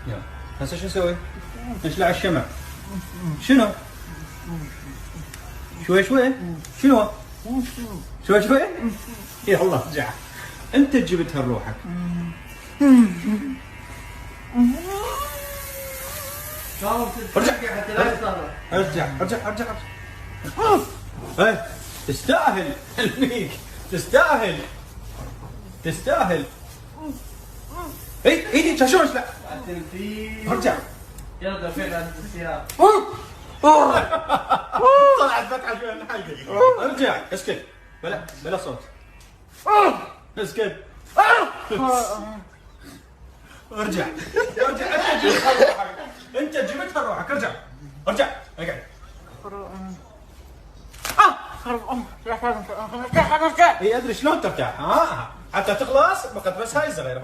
يلا هسه شو نسوي؟ نشلع الشمع. شنو؟ شوي شوي؟ شنو؟ شوي شوي؟ يلا ارجع. انت جبتها لروحك. ارجع ارجع ارجع ارجع. ايه تستاهل الميك، تستاهل تستاهل. ايدي شلون اشلع؟ ارجع. يلا فين عند السيارة. طلعت فتحه شوي من حلقك. ارجع اسكت. بلا صوت. اسكت. ارجع ارجع. انت جبتها لروحك. ارجع ارجع اقعد. اي ادري شلون ترتاح. حتى تخلص بقت بس هاي الصغيره.